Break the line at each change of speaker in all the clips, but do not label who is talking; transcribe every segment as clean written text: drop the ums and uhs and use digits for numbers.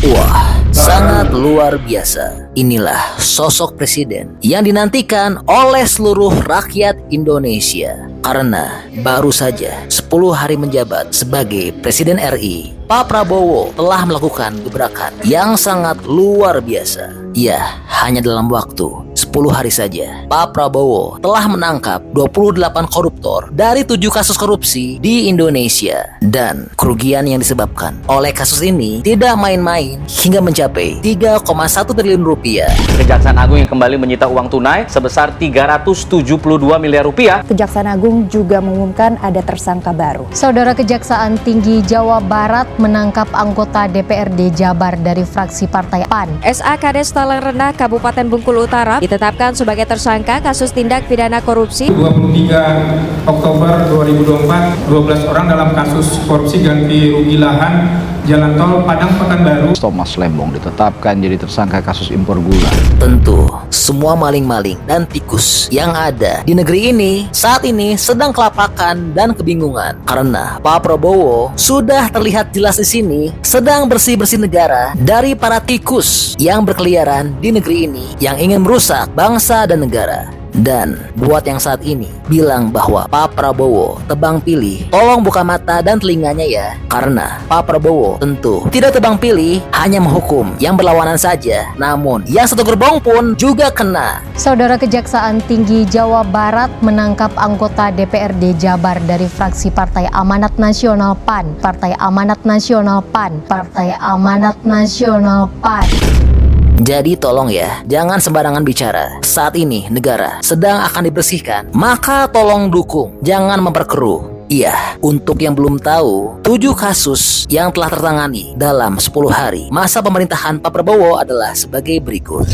Wah, sangat luar biasa. Inilah sosok presiden yang dinantikan oleh seluruh rakyat Indonesia. Karena baru saja 10 hari menjabat sebagai Presiden RI, Pak Prabowo telah melakukan gebrakan yang sangat luar biasa. Ya, hanya dalam waktu 10 hari saja, Pak Prabowo telah menangkap 28 koruptor dari 7 kasus korupsi di Indonesia. Dan kerugian yang disebabkan oleh kasus ini tidak main-main hingga mencapai 3,1 triliun rupiah.
Kejaksaan Agung yang kembali menyita uang tunai sebesar 372 miliar rupiah.
Kejaksaan Agung juga mengumumkan ada tersangka baru.
Saudara Kejaksaan Tinggi Jawa Barat menangkap anggota DPRD Jabar dari fraksi Partai PAN.
SA Kades Talang Rendah Kabupaten Bengkulu Utara ditetapkan sebagai tersangka kasus tindak pidana korupsi.
23 Oktober 2024, 12 orang dalam kasus korupsi ganti rugi lahan Jalan Tol Padang Pekanbaru.
Thomas Lembong ditetapkan jadi tersangka kasus impor gula.
Tentu, semua maling-maling dan tikus yang ada di negeri ini saat ini sedang kelapakan dan kebingungan karena Pak Prabowo sudah terlihat jelas di sini sedang bersih-bersih negara dari para tikus yang berkeliaran di negeri ini yang ingin merusak bangsa dan negara. Dan buat yang saat ini bilang bahwa Pak Prabowo tebang pilih, tolong buka mata dan telinganya ya. Karena Pak Prabowo tentu tidak tebang pilih hanya menghukum yang berlawanan saja, namun yang satu gerbong pun juga kena.
Saudara Kejaksaan Tinggi Jawa Barat menangkap anggota DPRD Jabar dari fraksi Partai Amanat Nasional PAN. Partai Amanat Nasional PAN. Partai Amanat Nasional PAN.
Jadi tolong ya, jangan sembarangan bicara. Saat ini negara sedang akan dibersihkan, maka tolong dukung, jangan memperkeruh. Iya, untuk yang belum tahu, 7 kasus yang telah tertangani dalam 10 hari masa pemerintahan Pak Prabowo adalah sebagai berikut.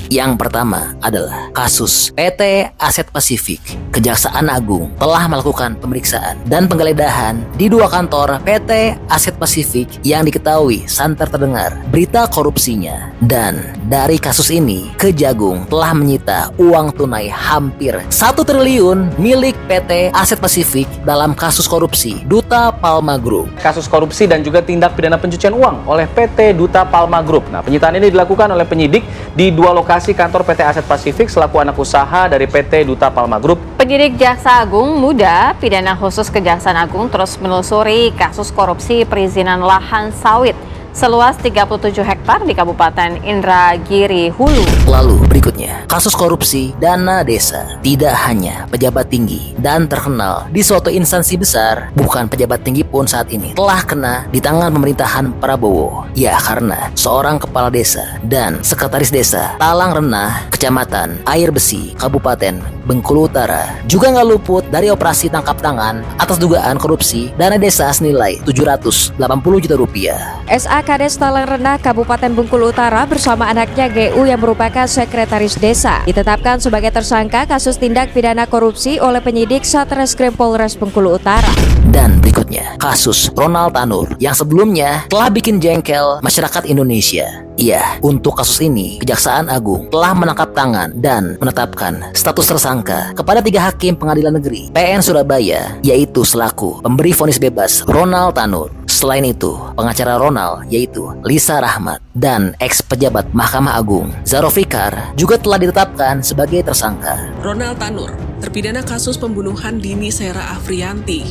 Yang pertama adalah kasus PT Aset Pasifik. Kejaksaan Agung telah melakukan pemeriksaan dan penggeledahan di 2 kantor PT Aset Pasifik yang diketahui santer terdengar berita korupsinya. Dan dari kasus ini, Kejagung telah menyita uang tunai hampir 1 triliun milik PT Aset Pasifik dalam kasus korupsi Duta Palma Group.
Kasus korupsi dan juga tindak pidana pencucian uang oleh PT Duta Palma Group. Nah, penyitaan ini dilakukan oleh penyidik di 2 lokasi kantor PT Aset Pasifik selaku anak usaha dari PT Duta Palma Group.
Penyidik Jaksa Agung Muda Pidana Khusus Kejaksaan Agung terus menelusuri kasus korupsi perizinan lahan sawit seluas 37 hektar di Kabupaten Indragiri Hulu.
Lalu berikutnya, kasus korupsi dana desa. Tidak hanya pejabat tinggi dan terkenal di suatu instansi besar, bukan pejabat tinggi pun saat ini telah kena di tangan pemerintahan Prabowo. Ya, karena seorang kepala desa dan sekretaris desa Talang Renah, Kecamatan Air Besi, Kabupaten Bengkulu Utara juga nggak luput dari operasi tangkap tangan atas dugaan korupsi dana desa senilai 780 juta rupiah.
SA Kades Talang Renah Kabupaten Bengkulu Utara bersama anaknya GU yang merupakan sekretaris desa ditetapkan sebagai tersangka kasus tindak pidana korupsi oleh penyidik Satreskrim Polres Bengkulu Utara.
Dan berikutnya, kasus Ronald Tanur yang sebelumnya telah bikin jengkel masyarakat Indonesia. Iya, untuk kasus ini, Kejaksaan Agung telah menangkap tangan dan menetapkan status tersangka kepada 3 hakim pengadilan negeri PN Surabaya, yaitu selaku pemberi vonis bebas Ronald Tanur. Selain itu, pengacara Ronald yaitu Lisa Rahmat dan ex-pejabat Mahkamah Agung Zaro Fikar juga telah ditetapkan sebagai tersangka.
Ronald Tanur, terpidana kasus pembunuhan Dini Sera Afrianti,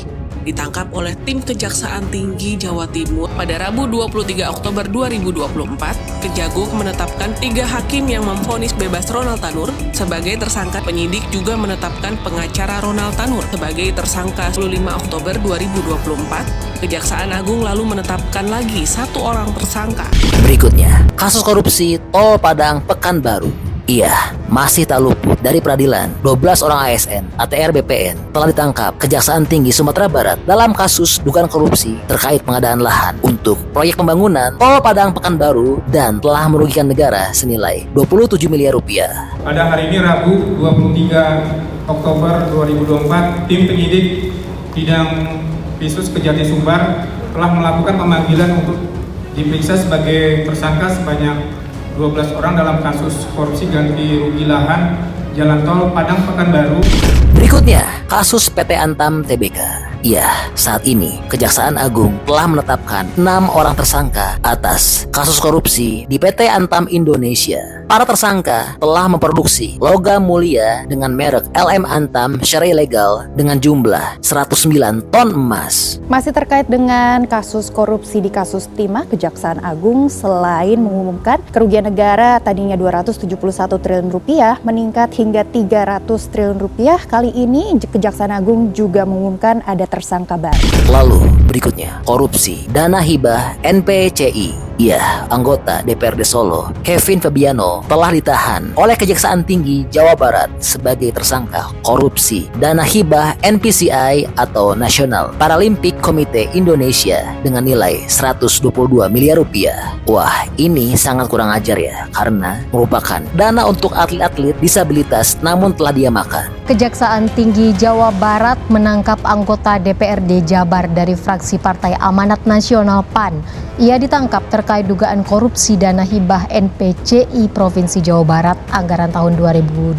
ditangkap oleh tim Kejaksaan Tinggi Jawa Timur pada Rabu 23 Oktober 2024. Kejagung menetapkan 3 hakim yang memvonis bebas Ronald Tanur sebagai tersangka. Penyidik juga menetapkan pengacara Ronald Tanur sebagai tersangka 25 Oktober 2024. Kejaksaan Agung lalu menetapkan lagi 1 orang tersangka.
Berikutnya, kasus korupsi Tol Padang Pekanbaru. Iya, masih tak luput dari peradilan. 12 orang ASN ATR BPN telah ditangkap Kejaksaan Tinggi Sumatera Barat dalam kasus dugaan korupsi terkait pengadaan lahan untuk proyek pembangunan Tol Padang Pekanbaru dan telah merugikan negara senilai 27 miliar rupiah.
Pada hari ini Rabu 23 Oktober 2024, tim penyidik bidang Khusus Kejati Sumbar telah melakukan pemanggilan untuk diperiksa sebagai tersangka sebanyak 12 orang dalam kasus korupsi ganti rugi lahan Jalan Tol Padang Pekanbaru.
Berikutnya, kasus PT Antam Tbk. Ya, saat ini Kejaksaan Agung telah menetapkan 6 orang tersangka atas kasus korupsi di PT Antam Indonesia. Para tersangka telah memproduksi logam mulia dengan merek LM Antam secara ilegal dengan jumlah 109 ton emas.
Masih terkait dengan kasus korupsi di kasus timah, Kejaksaan Agung selain mengumumkan kerugian negara tadinya 271 triliun rupiah meningkat hingga 300 triliun rupiah, kali ini Kejaksaan Agung juga mengumumkan ada tersangka baru.
Lalu berikutnya, korupsi dana hibah NPCI. Ya, anggota DPRD Solo, Kevin Fabiano, telah ditahan oleh Kejaksaan Tinggi Jawa Barat sebagai tersangka korupsi dana hibah NPCI atau National Paralympic Committee Indonesia dengan nilai 122 miliar rupiah. Wah, ini sangat kurang ajar ya, karena merupakan dana untuk atlet-atlet disabilitas namun telah dia makan.
Kejaksaan Tinggi Jawa Barat menangkap anggota DPRD Jabar dari fraksi Partai Amanat Nasional PAN. Ia ditangkap terkait dugaan korupsi dana hibah NPCI Provinsi Jawa Barat anggaran tahun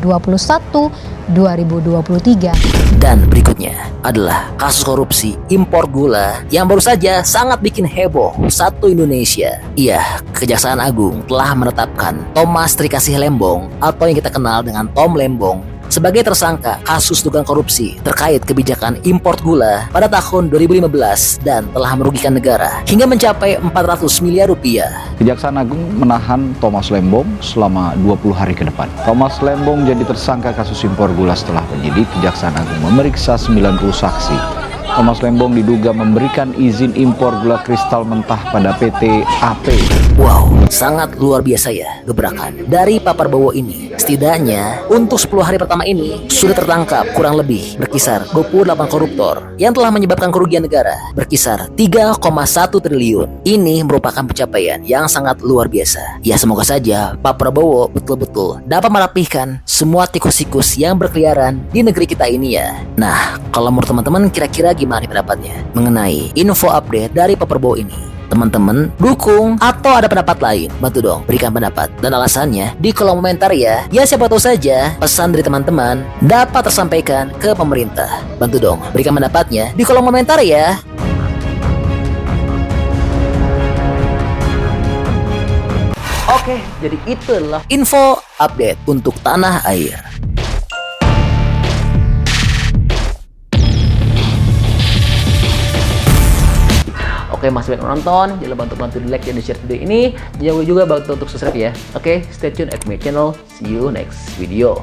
2021-2023.
Dan berikutnya adalah kasus korupsi impor gula yang baru saja sangat bikin heboh satu Indonesia. Iya, Kejaksaan Agung telah menetapkan Thomas Trikasih Lembong atau yang kita kenal dengan Tom Lembong sebagai tersangka kasus dugaan korupsi terkait kebijakan impor gula pada tahun 2015 dan telah merugikan negara hingga mencapai 400 miliar rupiah.
Kejaksaan Agung menahan Thomas Lembong selama 20 hari ke depan. Thomas Lembong jadi tersangka kasus impor gula setelah penyidik Kejaksaan Agung memeriksa 90 saksi. Thomas Lembong diduga memberikan izin impor gula kristal mentah pada PT AP.
Wow, sangat luar biasa ya gebrakan dari Pak Prabowo ini. Setidaknya untuk 10 hari pertama ini sudah tertangkap kurang lebih berkisar 28 koruptor yang telah menyebabkan kerugian negara berkisar 3,1 triliun. Ini merupakan pencapaian yang sangat luar biasa. Ya, semoga saja Pak Prabowo betul-betul dapat merapihkan semua tikus-tikus yang berkeliaran di negeri kita ini ya. Nah, kalau menurut teman-teman kira-kira gimana pendapatnya mengenai info update dari Pak Prabowo ini? Teman-teman dukung atau ada pendapat lain? Bantu dong berikan pendapat dan alasannya di kolom komentar ya. Ya, siapa tahu saja pesan dari teman-teman dapat tersampaikan ke pemerintah. Bantu dong berikan pendapatnya di kolom komentar ya. Oke, jadi itulah info update untuk tanah air. Oke, masih banyak menonton, jangan lupa untuk bantu di like dan di share video ini. Jangan lupa juga bantu untuk subscribe ya. Oke, stay tune at my channel. See you next video.